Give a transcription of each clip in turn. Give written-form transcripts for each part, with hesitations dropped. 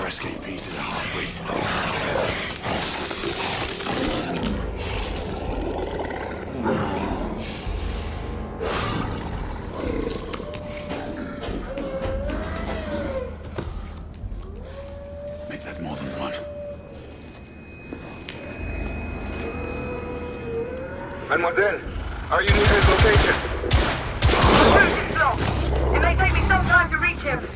other escapees is a half-breed. Make that more than one. Mademoiselle, are you near his location? The route is blocked. It may take me some time to reach him.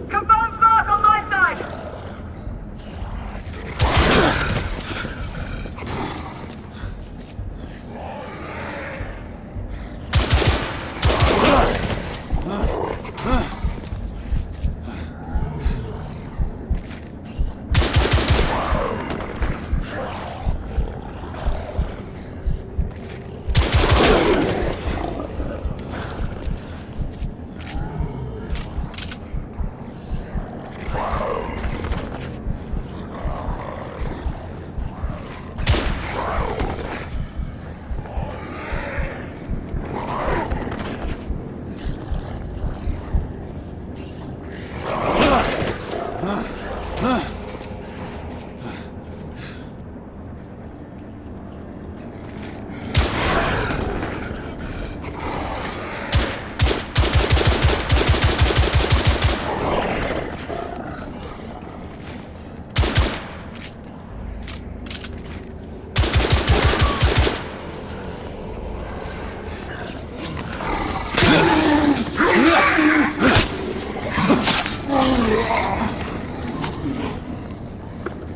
Confirm fast on my side!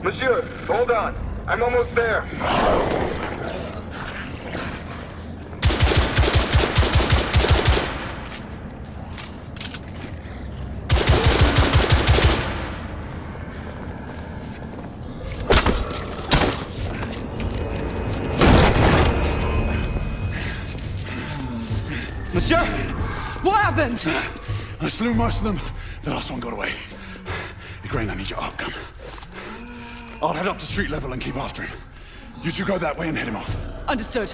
Monsieur, hold on. I'm almost there. Monsieur! What happened? I slew most of them. The last one got away. Grain, I need your arc gun. I'll head up to street level and keep after him. You two go that way and head him off. Understood.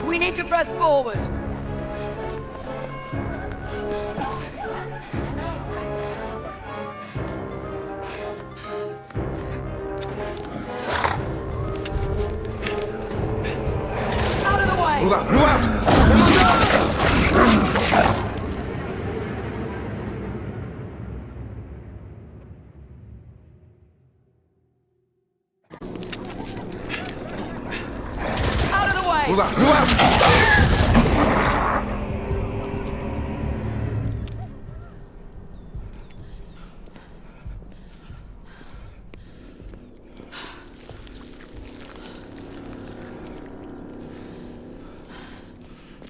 We need to press forward. Out of the way! Move out! Move out! Out of the way! Move out! Move out!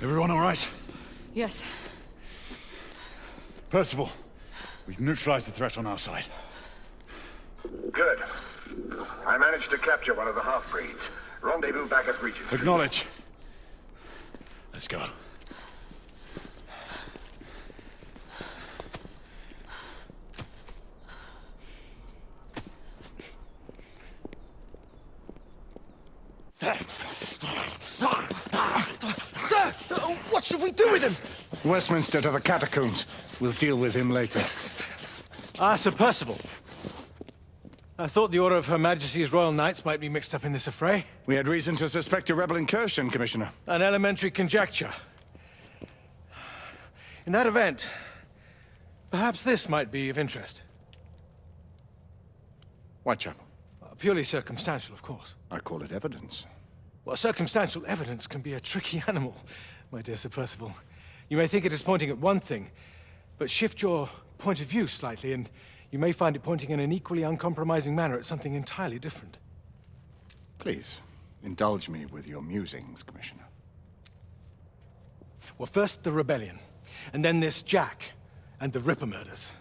Everyone all right? Yes. Percival, we've neutralized the threat on our side. Good. I managed to capture one of the half-breeds. Rendezvous back at Regent. Acknowledge. Let's go. Sir! What should we do with him? Westminster to the catacombs. We'll deal with him later. Ah, Sir Percival. I thought the Order of Her Majesty's Royal Knights might be mixed up in this affray. We had reason to suspect a rebel incursion, Commissioner. An elementary conjecture. In that event, perhaps this might be of interest. Whitechapel. Purely circumstantial, of course. I call it evidence. Well, circumstantial evidence can be a tricky animal, my dear Sir Percival. You may think it is pointing at one thing, but shift your point of view slightly, and you may find it pointing in an equally uncompromising manner at something entirely different. Please, indulge me with your musings, Commissioner. Well, first the rebellion, and then this Jack and the Ripper murders.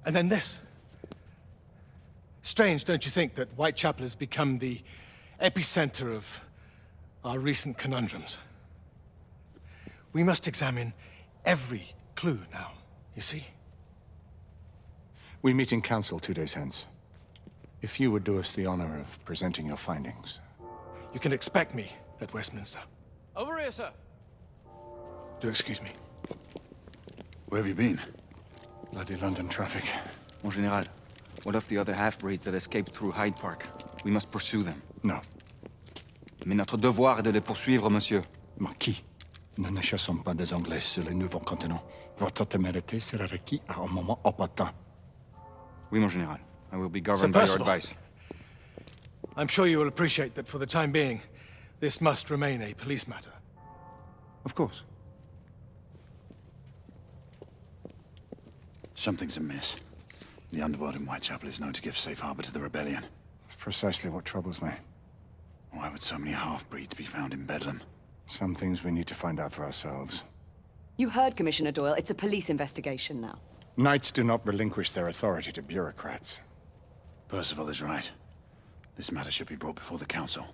And then this. Strange, don't you think, that Whitechapel has become the epicenter of our recent conundrums? We must examine every clue now, you see? We meet in council 2 days hence. If you would do us the honor of presenting your findings. You can expect me at Westminster. Over here, sir. Do excuse me. Where have you been? Bloody London traffic. Mon Général, what of the other half-breeds that escaped through Hyde Park? We must pursue them. No. Mais notre devoir est de les poursuivre, monsieur. Marquis, nous ne chassons pas des Anglais sur le nouveau continent. Votre témérité sera requis à un moment opportun. Oui, mon Général. I will be governed Sir by your Percival. advice. I'm sure you will appreciate that for the time being, this must remain a police matter. Of course. Something's amiss. The underworld in Whitechapel is known to give safe harbor to the rebellion. It's precisely what troubles me. Why would so many half-breeds be found in Bedlam? Some things we need to find out for ourselves. You heard, Commissioner Doyle. It's a police investigation now. Knights do not relinquish their authority to bureaucrats. Percival is right. This matter should be brought before the council.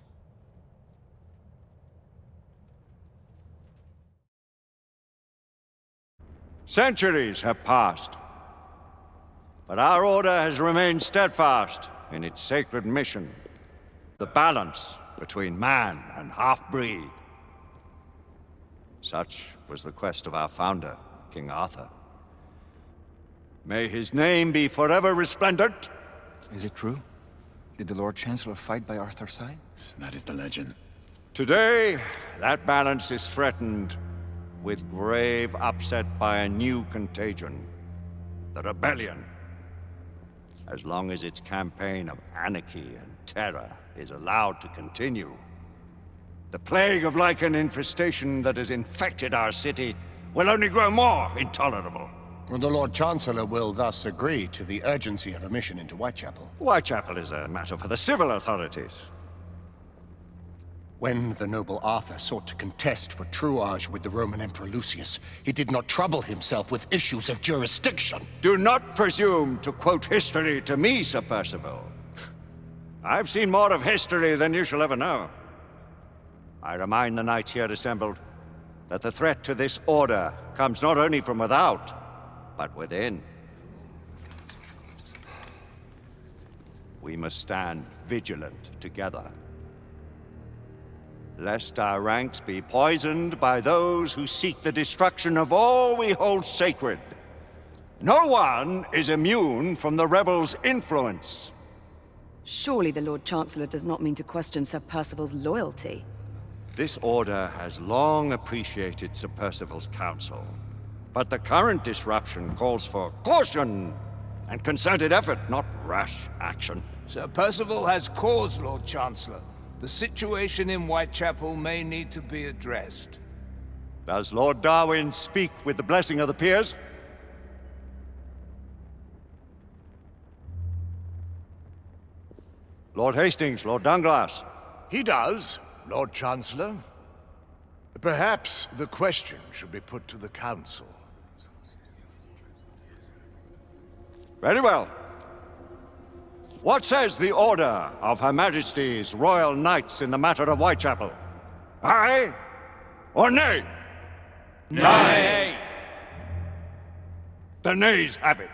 Centuries have passed, but our order has remained steadfast in its sacred mission. The balance between man and half-breed. Such was the quest of our founder, King Arthur. May his name be forever resplendent. Is it true? Did the Lord Chancellor fight by Arthur's side? That is the legend. Today, that balance is threatened with grave upset by a new contagion. The rebellion. As long as its campaign of anarchy and terror is allowed to continue, the plague of lichen infestation that has infected our city will only grow more intolerable. And the Lord Chancellor will thus agree to the urgency of a mission into Whitechapel. Whitechapel is a matter for the civil authorities. When the noble Arthur sought to contest for truage with the Roman Emperor Lucius, he did not trouble himself with issues of jurisdiction. Do not presume to quote history to me, Sir Percival. I've seen more of history than you shall ever know. I remind the knights here assembled that the threat to this order comes not only from without, but within. We must stand vigilant together, lest our ranks be poisoned by those who seek the destruction of all we hold sacred. No one is immune from the rebels' influence. Surely the Lord Chancellor does not mean to question Sir Percival's loyalty. This order has long appreciated Sir Percival's counsel, but the current disruption calls for caution and concerted effort, not rash action. Sir Percival has cause, Lord Chancellor. The situation in Whitechapel may need to be addressed. Does Lord Darwin speak with the blessing of the peers? Lord Hastings, Lord Dunglass. He does, Lord Chancellor. Perhaps the question should be put to the Council. Very well. What says the Order of Her Majesty's Royal Knights in the matter of Whitechapel? Aye or nay? Nay! The nays have it.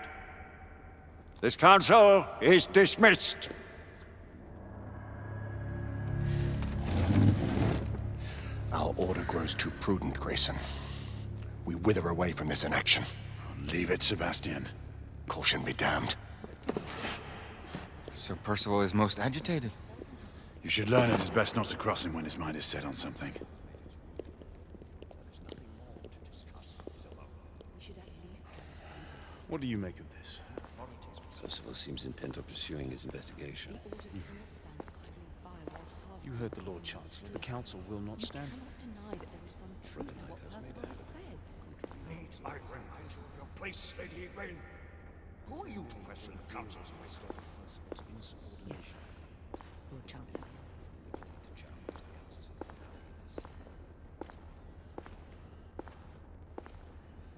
This council is dismissed. Our order grows too prudent, Grayson. We wither away from this inaction. Leave it, Sebastian. Caution be damned. Sir Percival is most agitated. You should learn it is best not to cross him when his mind is set on something. What do you make of this? Percival seems intent on pursuing his investigation. You heard the Lord Chancellor. The Council will not stand for it. I remind you of your place, Lady Egwene. Who are you to question the Council's wisdom? Yes, Lord Chancellor.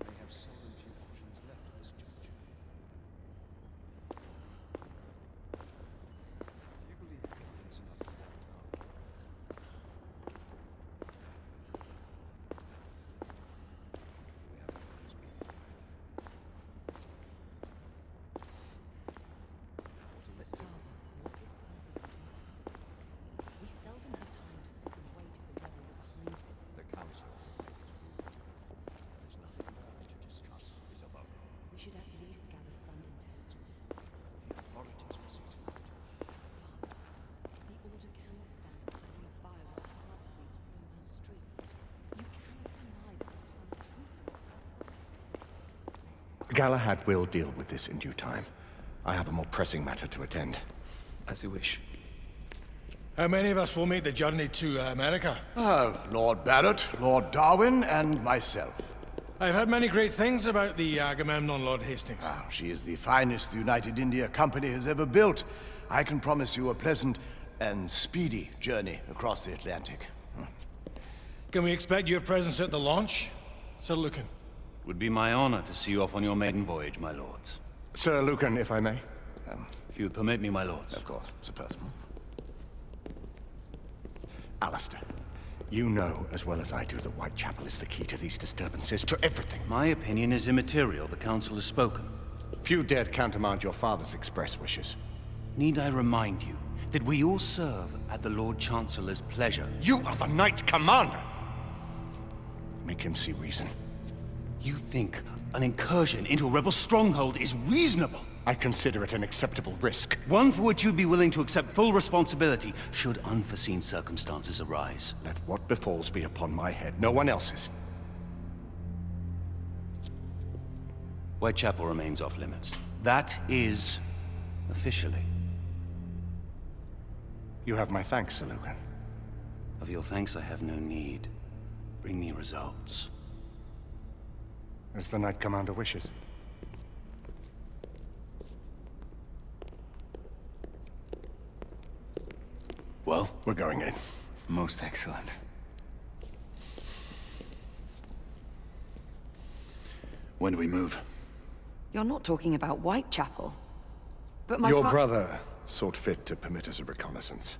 They have seldom few options left at this juncture. Galahad will deal with this in due time. I have a more pressing matter to attend. As you wish. How many of us will make the journey to America? Lord Barrett, Lord Darwin, and myself. I've heard many great things about the Agamemnon, Lord Hastings. She is the finest the United India Company has ever built. I can promise you a pleasant and speedy journey across the Atlantic. Can we expect your presence at the launch, Sir Lucan? It would be my honor to see you off on your maiden voyage, my lords. Sir Lucan, if I may. If you would permit me, my lords. Of course, Sir Percival. Alistair, you know as well as I do that Whitechapel is the key to these disturbances, to everything. My opinion is immaterial. The Council has spoken. Few dared countermand your father's express wishes. Need I remind you that we all serve at the Lord Chancellor's pleasure? You are the Knight Commander! Make him see reason. You think an incursion into a rebel stronghold is reasonable? I consider it an acceptable risk. One for which you'd be willing to accept full responsibility should unforeseen circumstances arise. Let what befalls be upon my head, no one else's. Whitechapel remains off limits. That is officially. You have my thanks, Sir Lucan. Of your thanks I have no need. Bring me results. As the Knight Commander wishes. Well, We're going in. Most excellent. when do we move? You're not talking about Whitechapel. But my Your brother sought fit to permit us a reconnaissance.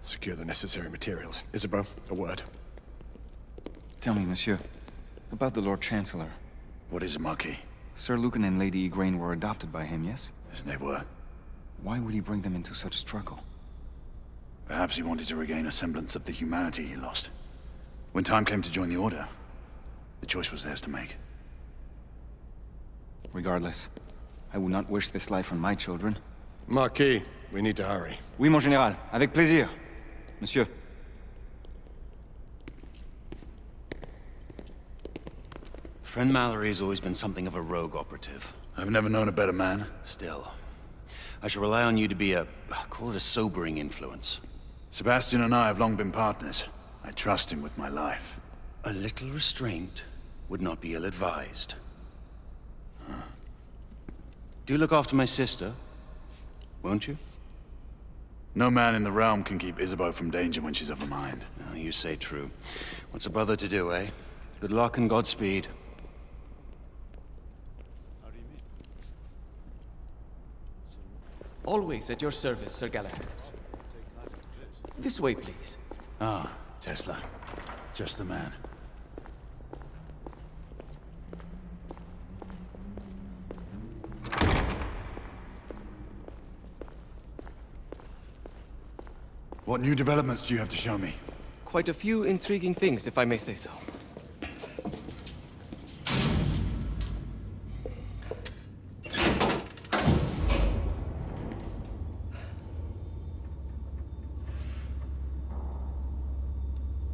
Secure the necessary materials. Isabeau, a word. Tell me, monsieur, about the Lord Chancellor. What is it, Marquis? Sir Lucan and Lady Igraine were adopted by him, yes? Yes, they were. Why would he bring them into such struggle? Perhaps he wanted to regain a semblance of the humanity he lost. When time came to join the Order, the choice was theirs to make. Regardless, I would not wish this life on my children. Marquis, we need to hurry. Oui, mon général. Avec plaisir. Monsieur. Friend Mallory has always been something of a rogue operative. I've never known a better man. Still, I shall rely on you to be call it a sobering influence. Sebastian and I have long been partners. I trust him with my life. A little restraint would not be ill-advised. Do look after my sister, won't you? No man in the realm can keep Isabeau from danger when she's of a mind. Oh, you say true. What's a brother to do, eh? Good luck and Godspeed. Always at your service, Sir Galahad. This way, please. Ah, Tesla. Just the man. What new developments do you have to show me? Quite a few intriguing things, if I may say so.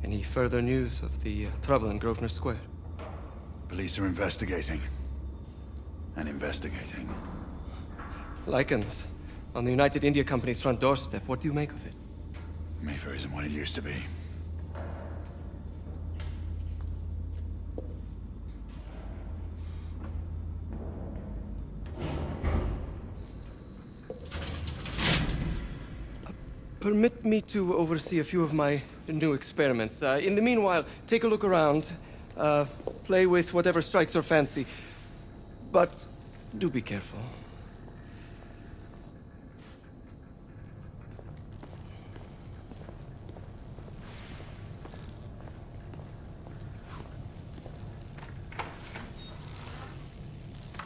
Any further news of the trouble in Grosvenor Square? Police are investigating. And investigating. Lycans, on the United India Company's front doorstep. What do you make of it? Mayfair isn't what it used to be. Permit me to oversee a few of my new experiments. In the meanwhile, take a look around. Play with whatever strikes your fancy. But do be careful.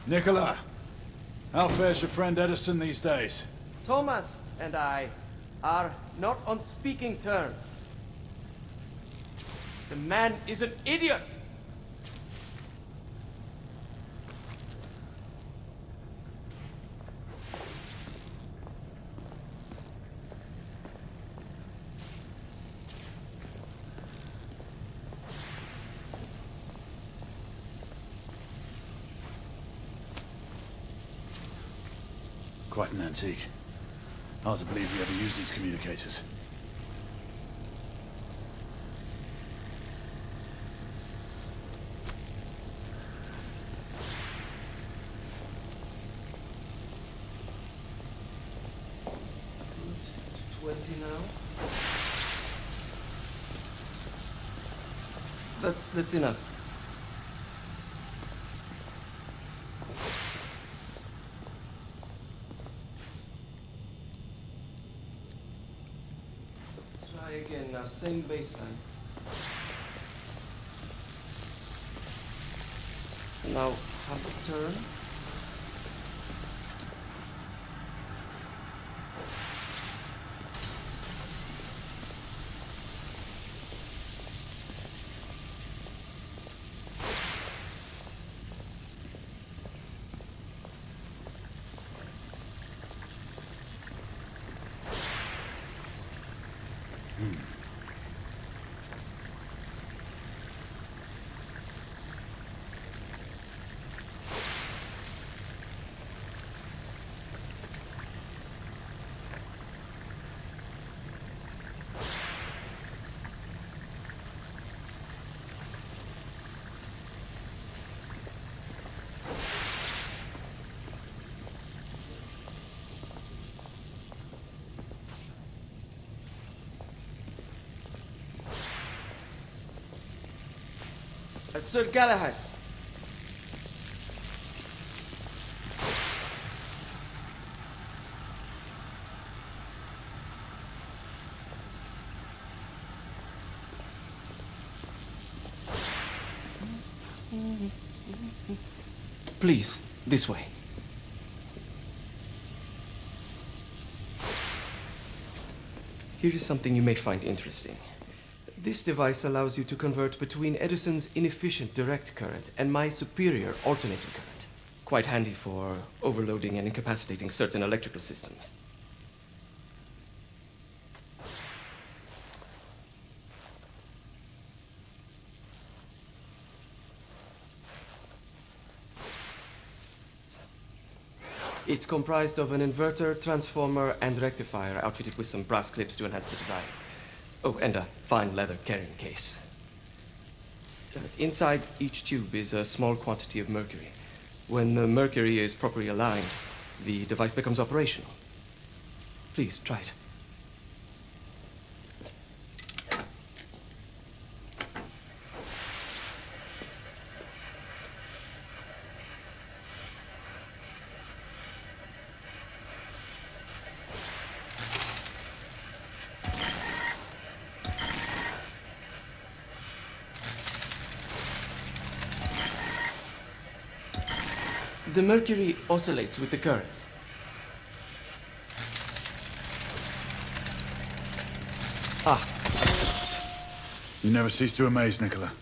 Nicola, how fares your friend Edison these days? Thomas and I are not on speaking terms. The man is an idiot! Quite an antique. Hard to believe we ever used these communicators. That's enough. Try again now, same baseline. Now, half a turn. Sir Galahad. Please, this way. Here is something you may find interesting. This device allows you to convert between Edison's inefficient direct current and my superior alternating current. Quite handy for overloading and incapacitating certain electrical systems. It's comprised of an inverter, transformer, and rectifier outfitted with some brass clips to enhance the design. Oh, and a fine leather carrying case. Inside each tube is a small quantity of mercury. When the mercury is properly aligned, the device becomes operational. Please, try it. The mercury oscillates with the current. Ah. You never cease to amaze, Nicola.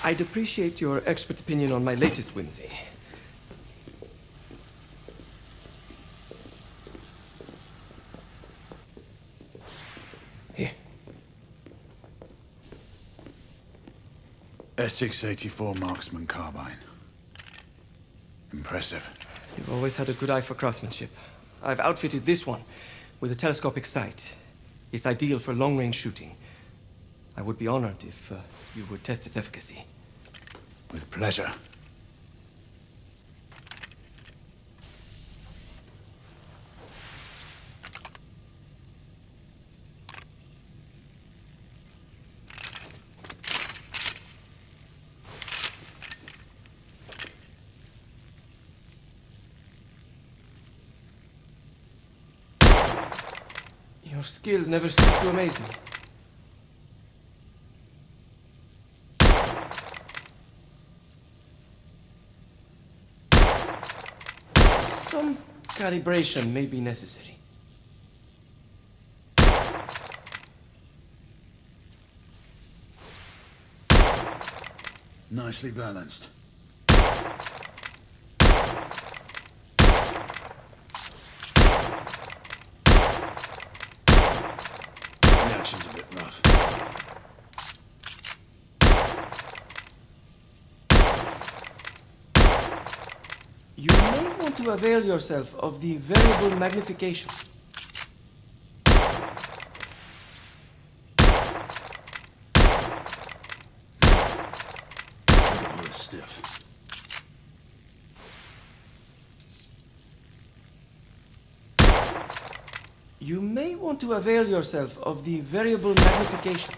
I'd appreciate your expert opinion on my latest whimsy. Here. Essex 84 Marksman Carbine. Impressive. You've always had a good eye for craftsmanship. I've outfitted this one with a telescopic sight. It's ideal for long-range shooting. I would be honored if you would test its efficacy. With pleasure. Your skills never cease to amaze me. Some calibration may be necessary. Nicely balanced. The action's a bit rough. You may want to avail yourself of the variable magnification. All this stiff. You may want to avail yourself of the variable magnification.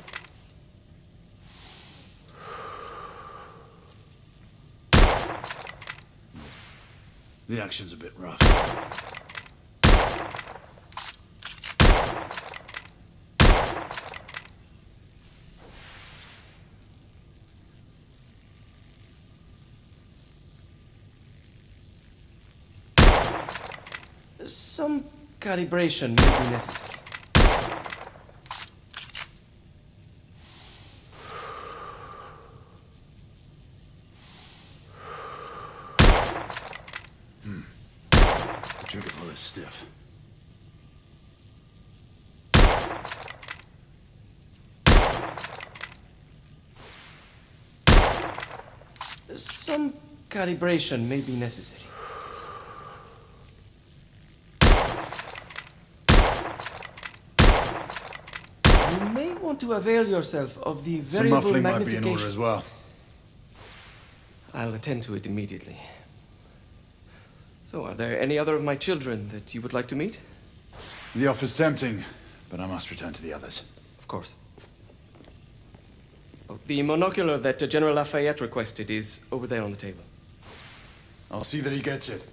The action's a bit rough. Some calibration may be necessary. The trigger pull is stiff. Some calibration may be necessary. You may want to avail yourself of the Some variable muffling might be in magnification. order as well. I'll attend to it immediately. So, are there any other of my children that you would like to meet? The offer's tempting, but I must return to the others. Of course. Oh, the monocular that General Lafayette requested is over there on the table. I'll see that he gets it.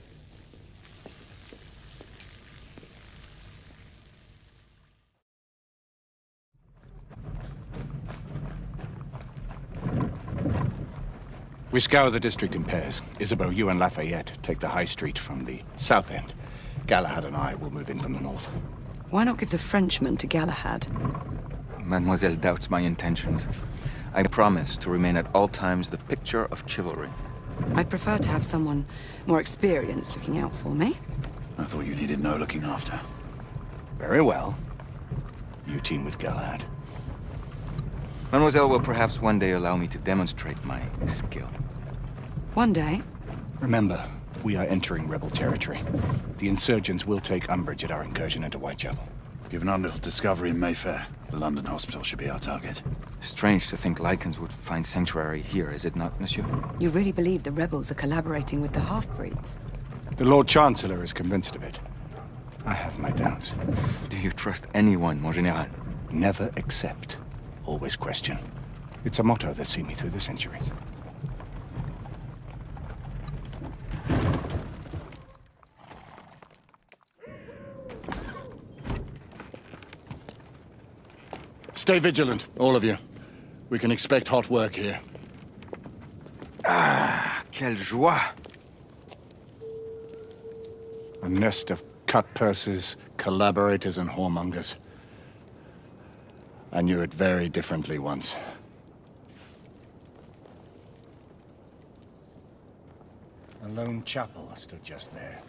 We scour the district in pairs. Isabeau, you and Lafayette take the high street from the south end. Galahad and I will move in from the north. Why not give the Frenchman to Galahad? Mademoiselle doubts my intentions. I promise to remain at all times the picture of chivalry. I'd prefer to have someone more experienced looking out for me. I thought you needed no looking after. Very well. You team with Galahad. Mademoiselle will perhaps one day allow me to demonstrate my skill. One day? Remember, we are entering rebel territory. The insurgents will take umbrage at our incursion into Whitechapel. Given our little discovery in Mayfair, the London hospital should be our target. Strange to think Lycans would find sanctuary here, is it not, monsieur? You really believe the rebels are collaborating with the half-breeds? The Lord Chancellor is convinced of it. I have my doubts. Do you trust anyone, mon général? Never accept. Always question. It's a motto that's seen me through the centuries. Stay vigilant, all of you. We can expect hot work here. Ah, quelle joie! A nest of cut-pursers, collaborators, and whoremongers. I knew it very differently once. A lone chapel stood just there.